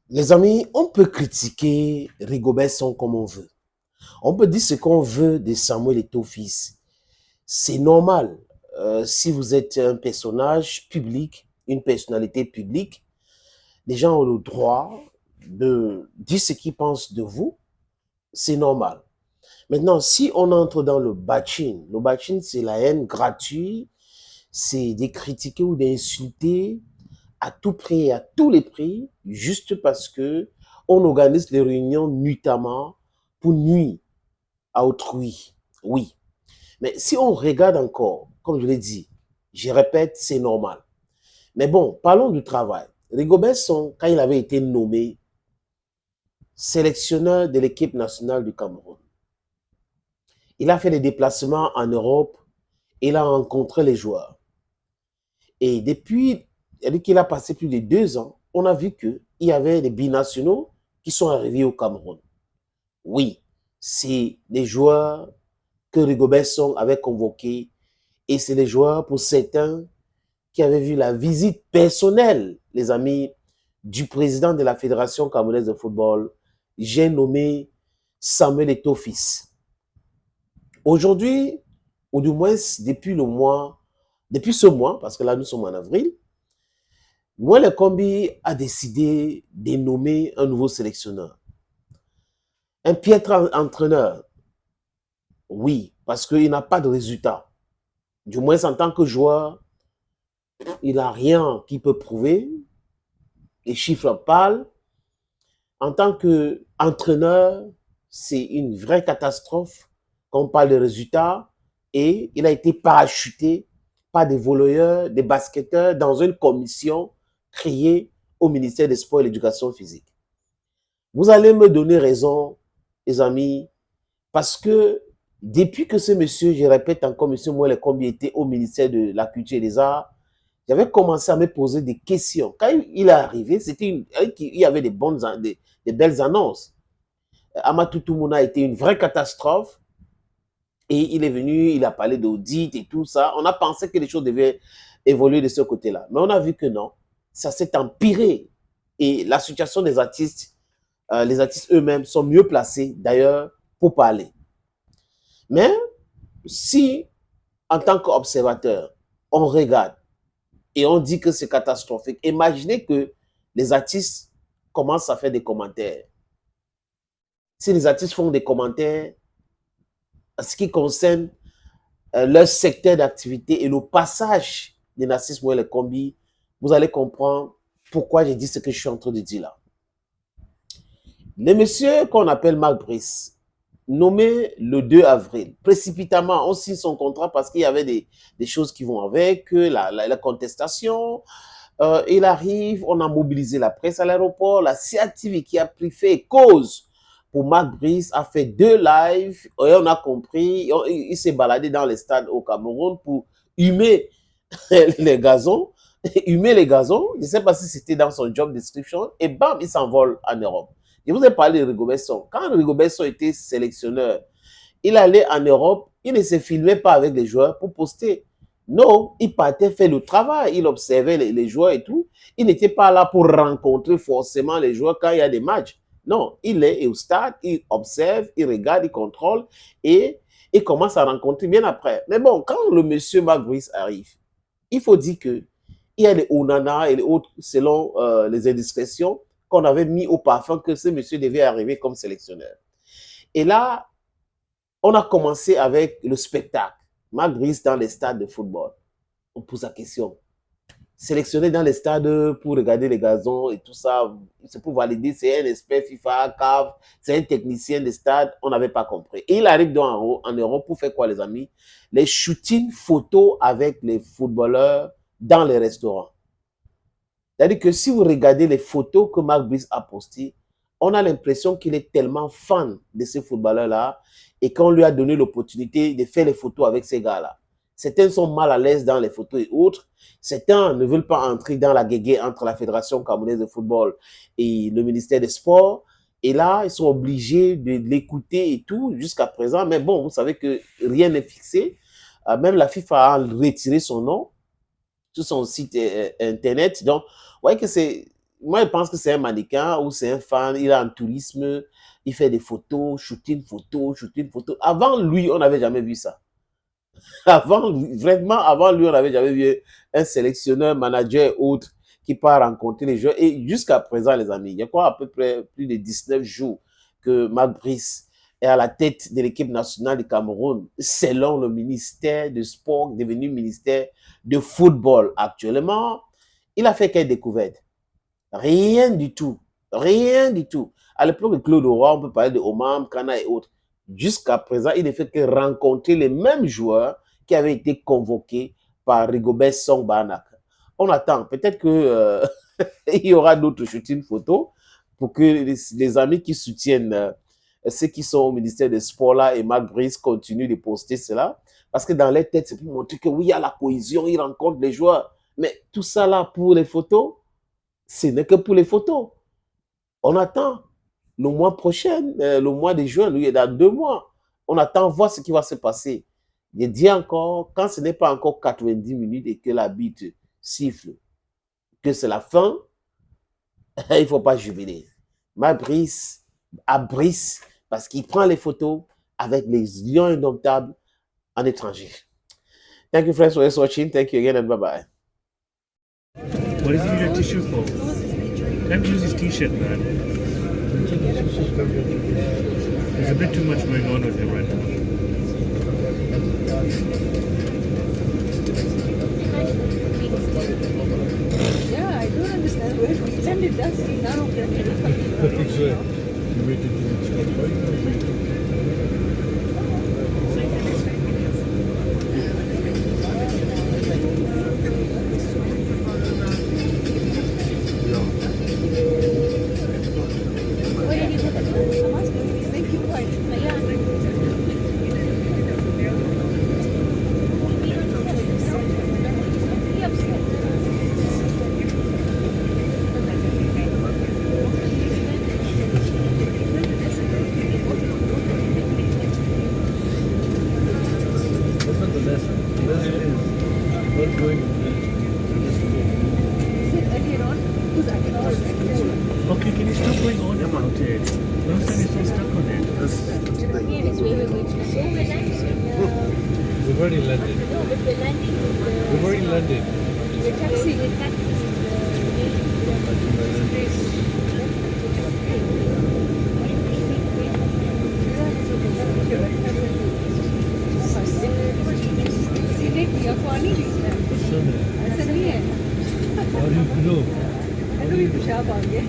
Les amis, on peut critiquer Rigobert Song comme on veut. On peut dire ce qu'on veut de Samuel Eto'o-Fils. C'est normal. Si vous êtes un personnage public, une personnalité publique, les gens ont le droit de dire ce qu'ils pensent de vous. C'est normal. Maintenant, si on entre dans le bashing, c'est la haine gratuite, c'est de critiquer ou d'insulter à tout prix et à tous les prix, juste parce que on organise les réunions nuitamment pour nuire à autrui. Oui. Mais si on regarde encore, comme je l'ai dit, je répète, c'est normal. Mais bon, parlons du travail. Rigobert Song, quand il avait été nommé sélectionneur de l'équipe nationale du Cameroun, il a fait des déplacements en Europe, il a rencontré les joueurs. Et depuis qu'il a passé plus de 2 ans, on a vu qu'il y avait des binationaux qui sont arrivés au Cameroun. Oui, c'est des joueurs que Rigobert Song avait convoqués et c'est des joueurs, pour certains, qui avaient vu la visite personnelle, les amis, du président de la Fédération camerounaise de football, j'ai nommé Samuel Eto'o-Fils. Aujourd'hui, ou du moins depuis ce mois, parce que là nous sommes en avril, Moelle Kombi a décidé de nommer un nouveau sélectionneur. Un piètre entraîneur, oui, parce qu'il n'a pas de résultat. Du moins, en tant que joueur, il n'a rien qui peut prouver. Les chiffres parlent. En tant qu'entraîneur, c'est une vraie catastrophe quand on parle de résultats. Et il a été parachuté par des volleyeurs, des basketteurs dans une commission créée au ministère des Sports et de l'Éducation physique. Vous allez me donner raison, les amis, parce que depuis que ce monsieur, je répète encore, monsieur Moelle Kombi était au ministère de la Culture et des Arts, j'avais commencé à me poser des questions. Quand il est arrivé, il y avait des belles annonces. Amatou Toumouna a été une vraie catastrophe. Et il est venu, il a parlé d'audit et tout ça. On a pensé que les choses devaient évoluer de ce côté-là. Mais on a vu que non. Ça s'est empiré. Et la situation des artistes, les artistes eux-mêmes sont mieux placés, d'ailleurs, pour parler. Mais si, en tant qu'observateur, on regarde et on dit que c'est catastrophique, imaginez que les artistes commencent à faire des commentaires. Si les artistes font des commentaires en ce qui concerne leur secteur d'activité et le passage de Narcisse Moelle Kombi, vous allez comprendre pourquoi j'ai dit ce que je suis en train de dire là. Le monsieur qu'on appelle Marc Brice, nommé le 2 avril, précipitamment, on signe son contrat parce qu'il y avait des choses qui vont avec, la contestation. Il arrive, on a mobilisé la presse à l'aéroport, la CATV qui a pris fait cause pour Marc Brice a fait 2 lives et on a compris, il s'est baladé dans les stades au Cameroun pour humer les gazons, humer les gazons, je ne sais pas si c'était dans son job description, et bam, il s'envole en Europe. Je vous ai parlé de Rigobert Song. Quand Rigobert Song était sélectionneur, il allait en Europe, il ne se filmait pas avec les joueurs pour poster. Non, il partait faire le travail, il observait les joueurs et tout. Il n'était pas là pour rencontrer forcément les joueurs quand il y a des matchs. Non, il est au stade, il observe, il regarde, il contrôle et il commence à rencontrer bien après. Mais bon, quand le monsieur Marc Brice arrive, il faut dire que il y a les Onana et les autres, selon les indiscrétions, qu'on avait mis au parfum que ce monsieur devait arriver comme sélectionneur. Et là, on a commencé avec le spectacle. Marc Brice dans les stades de football. On pose la question. Sélectionné dans les stades pour regarder les gazons et tout ça, c'est pour valider, c'est un expert FIFA, CAF, c'est un technicien des stades, on n'avait pas compris. Et il arrive donc en Europe pour faire quoi, les amis? Les shootings photos avec les footballeurs dans les restaurants. C'est-à-dire que si vous regardez les photos que Marc Brice a postées, on a l'impression qu'il est tellement fan de ces footballeurs-là et qu'on lui a donné l'opportunité de faire les photos avec ces gars-là. Certains sont mal à l'aise dans les photos et autres. Certains ne veulent pas entrer dans la guéguerre entre la Fédération camerounaise de football et le ministère des Sports. Et là, ils sont obligés de l'écouter et tout jusqu'à présent. Mais bon, vous savez que rien n'est fixé. Même la FIFA a retiré son nom sur son site internet. Donc, vous voyez que moi, je pense que c'est un mannequin ou c'est un fan, il est en tourisme, il fait des photos, shooting photo, shooting photo. Avant lui, on n'avait jamais vu ça. Avant, vraiment, avant lui, on n'avait jamais vu un sélectionneur, manager et autres qui part rencontrer les joueurs. Et jusqu'à présent, les amis, il y a quoi à peu près plus de 19 jours que Marc Brice est à la tête de l'équipe nationale du Cameroun, selon le ministère du Sport, devenu ministère de football actuellement. Il a fait quelle découverte? Rien du tout. Rien du tout. À l'époque de Claude Roy, on peut parler de Omar, Kana et autres. Jusqu'à présent, il ne fait que rencontrer les mêmes joueurs qui avaient été convoqués par Rigobert Song Banak. On attend. Peut-être que il y aura d'autres shootings photos pour que les amis qui soutiennent ceux qui sont au ministère des Sports là et Marc Brice continuent de poster cela. Parce que dans les têtes, c'est pour montrer que oui, il y a la cohésion, il rencontre les joueurs. Mais tout ça là pour les photos, ce n'est que pour les photos. On attend le mois prochain, le mois de juin, lui, dans 2 mois. On attend voir ce qui va se passer. Je dis encore, quand ce n'est pas encore 90 minutes et que l'arbitre siffle, que c'est la fin, il ne faut pas jubiler. Ma Brice, à Brice, parce qu'il prend les photos avec les lions indomptables en étranger. Thank you, friends, for watching. Thank you again and bye-bye. What is he need a tissue for? Can't use his t-shirt, man. There's a bit too much going on with him right now. Yeah, I don't understand. Where we send it, that's none of them. You waited till it stopped by? Okay, can you stop going on about it? Last time you so stuck on it. We've already landed. We've already landed. ऐसा नहीं है How do you know? मैं तो भी पेशाब आ गया